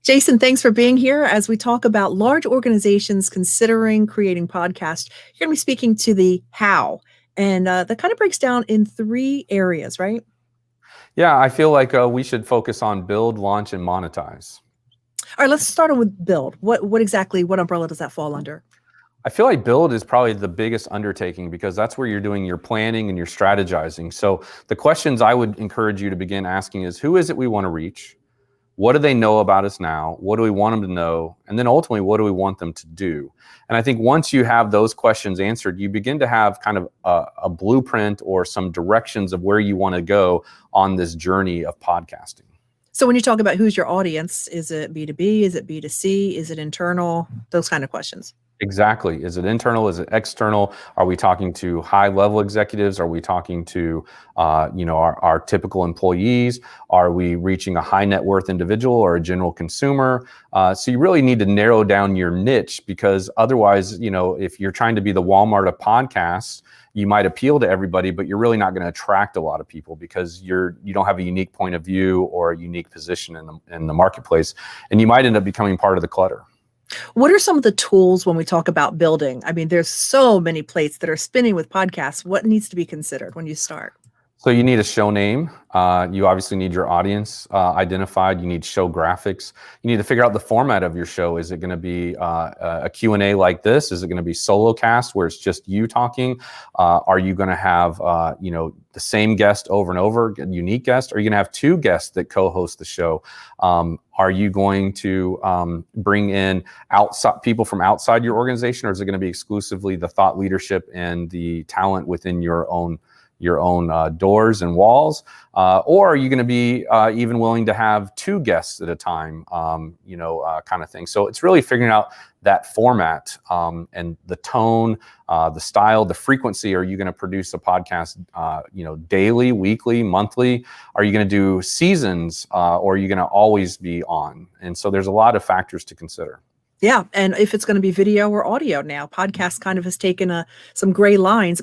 Jason, thanks for being here. As we talk about large organizations considering creating podcasts, you're going to be speaking to the how, and that kind of breaks down in three areas, right? Yeah, I feel like we should focus on build, launch, and monetize. All right, let's start with build. What umbrella does that fall under? I feel like build is probably the biggest undertaking because that's where you're doing your planning and your strategizing. So the questions I would encourage you to begin asking is, who is it we want to reach? What do they know about us now? What do we want them to know? And then ultimately, what do we want them to do? And I think once you have those questions answered, you begin to have kind of a blueprint or some directions of where you want to go on this journey of podcasting. So when you talk about who's your audience, is it B2B? Is it B2C? Is it internal? Those kind of questions. Exactly. Is it internal? Is it external? Are we talking to high-level executives? Are we talking to, our typical employees? Are we reaching a high net worth individual or a general consumer? So you really need to narrow down your niche because otherwise, if you're trying to be the Walmart of podcasts, you might appeal to everybody, but you're really not going to attract a lot of people because you don't have a unique point of view or a unique position in the marketplace, and you might end up becoming part of the clutter. What are some of the tools when we talk about building? I mean, there's so many plates that are spinning with podcasts. What needs to be considered when you start? So you need a show name. You obviously need your audience identified. You need show graphics. You need to figure out the format of your show. Is it going to be a Q&A like this? Is it going to be solo cast where it's just you talking? Are you going to have the same guest over and over, a unique guest? Are you going to have two guests that co-host the show? Are you going to bring in people from outside your organization, or is it going to be exclusively the thought leadership and the talent within your own doors and walls, or are you going to be even willing to have two guests at a time, kind of thing. So it's really figuring out that format and the tone, the style, the frequency. Are you going to produce a podcast, daily, weekly, monthly? Are you going to do seasons, or are you going to always be on? And so there's a lot of factors to consider. Yeah. And if it's going to be video or audio now, podcast kind of has taken some gray lines.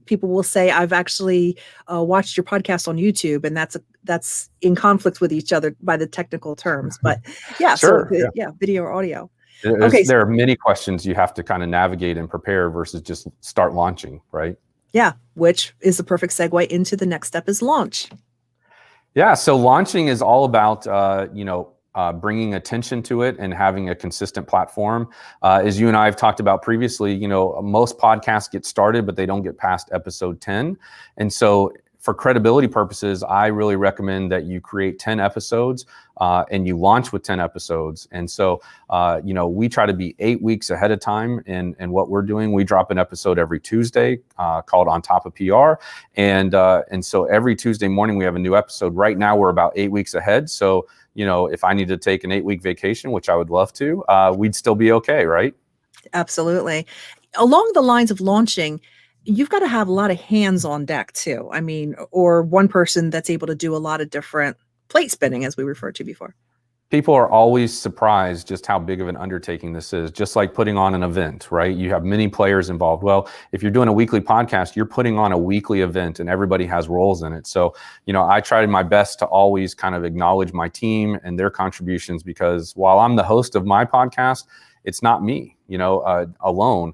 People will say, I've actually watched your podcast on YouTube, and that's in conflict with each other by the technical terms. But yeah, sure, video or audio. There are many questions you have to kind of navigate and prepare versus just start launching, right? Yeah, which is the perfect segue into the next step is launch. Yeah, so launching is all about, bringing attention to it and having a consistent platform. As you and I have talked about previously, most podcasts get started, but they don't get past episode 10. And so for credibility purposes, I really recommend that you create 10 episodes and you launch with 10 episodes. And so, we try to be 8 weeks ahead of time in what we're doing. We drop an episode every Tuesday called On Top of PR. And so every Tuesday morning, we have a new episode. Right now, we're about 8 weeks ahead. So, if I need to take an 8-week vacation, which I would love to, we'd still be okay, right? Absolutely. Along the lines of launching, you've got to have a lot of hands on deck too. I mean, or one person that's able to do a lot of different plate spinning, as we referred to before. People are always surprised just how big of an undertaking this is, just like putting on an event, right? You have many players involved. Well, if you're doing a weekly podcast, you're putting on a weekly event and everybody has roles in it. So, I tried my best to always kind of acknowledge my team and their contributions, because while I'm the host of my podcast, it's not me, alone.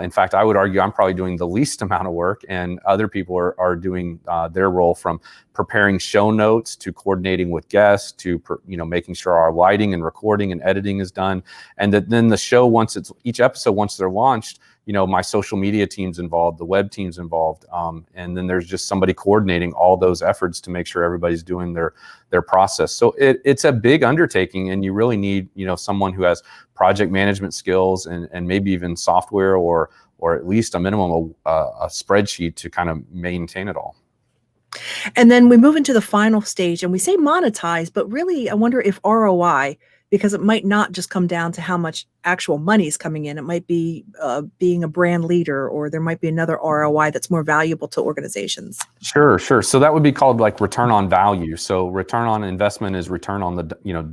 In fact, I would argue I'm probably doing the least amount of work, and other people are doing their role, from preparing show notes to coordinating with guests to making sure our lighting and recording and editing is done. And then the show, each episode, once they're launched, my social media team's involved, the web team's involved, and then there's just somebody coordinating all those efforts to make sure everybody's doing their process. So it's a big undertaking, and you really need someone who has project management skills and maybe even software or at least a minimum of a spreadsheet to kind of maintain it all. And then we move into the final stage, and we say monetize, but really I wonder if ROI, because it might not just come down to how much actual money is coming in. It might be being a brand leader, or there might be another ROI that's more valuable to organizations. Sure. So that would be called like return on value. So return on investment is return on the,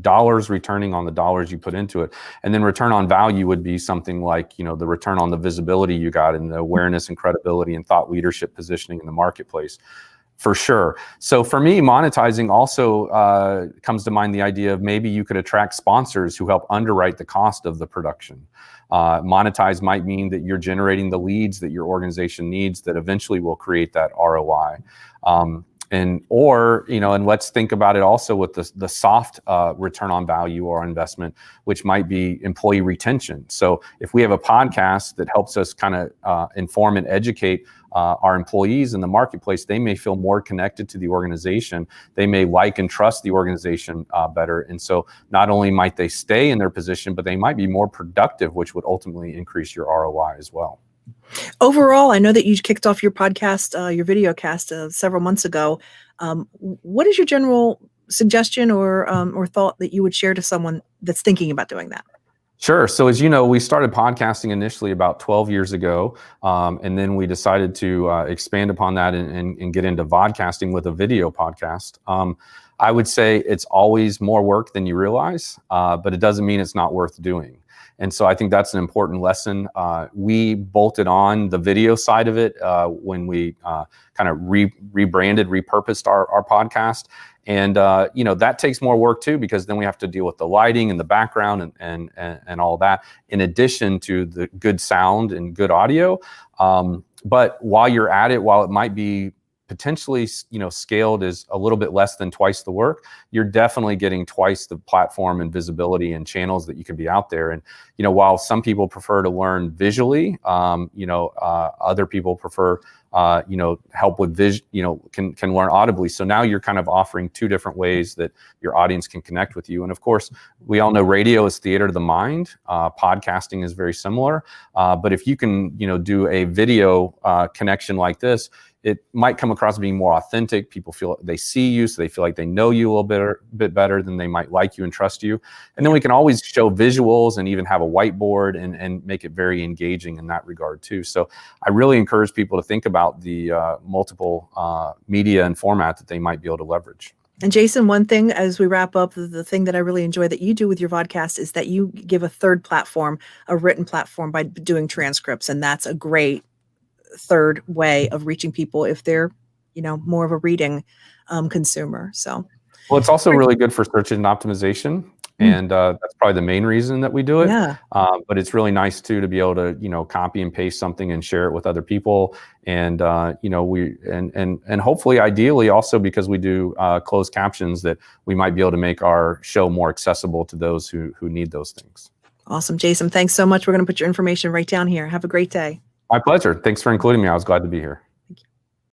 dollars, returning on the dollars you put into it. And then return on value would be something like, the return on the visibility you got and the awareness and credibility and thought leadership positioning in the marketplace. For sure. So for me, monetizing also comes to mind the idea of maybe you could attract sponsors who help underwrite the cost of the production. Monetize might mean that you're generating the leads that your organization needs that eventually will create that ROI. And let's think about it also with the soft return on value or investment, which might be employee retention. So if we have a podcast that helps us kind of inform and educate our employees in the marketplace, they may feel more connected to the organization. They may like and trust the organization better. And so not only might they stay in their position, but they might be more productive, which would ultimately increase your ROI as well. Overall, I know that you kicked off your podcast, your video cast several months ago. What is your general suggestion or thought that you would share to someone that's thinking about doing that? Sure. So as you know, we started podcasting initially about 12 years ago, and then we decided to expand upon that and get into vodcasting with a video podcast. I would say it's always more work than you realize, but it doesn't mean it's not worth doing. And so I think that's an important lesson. We bolted on the video side of it when we kind of rebranded, repurposed our podcast. And that takes more work too, because then we have to deal with the lighting and the background and all that, in addition to the good sound and good audio. But while you're at it, while it might be potentially scaled is a little bit less than twice the work, you're definitely getting twice the platform and visibility and channels that you can be out there. And while some people prefer to learn visually, other people prefer help with can learn audibly. So now you're kind of offering two different ways that your audience can connect with you. And of course, we all know radio is theater of the mind. Podcasting is very similar. But if you can do a video connection like this, it might come across being more authentic. People feel they see you, so they feel like they know you a little bit better than they might like you and trust you. And then we can always show visuals and even have a whiteboard and make it very engaging in that regard too. So I really encourage people to think about the multiple media and format that they might be able to leverage. And Jason, one thing as we wrap up, the thing that I really enjoy that you do with your podcast is that you give a third platform, a written platform, by doing transcripts. And that's a great third way of reaching people if they're, more of a reading consumer. So, well, it's also really good for search engine optimization. And that's probably the main reason that we do it. Yeah. But it's really nice too to be able to copy and paste something and share it with other people. And and hopefully, ideally, also because we do closed captions, that we might be able to make our show more accessible to those who need those things. Awesome, Jason. Thanks so much. We're going to put your information right down here. Have a great day. My pleasure. Thanks for including me. I was glad to be here.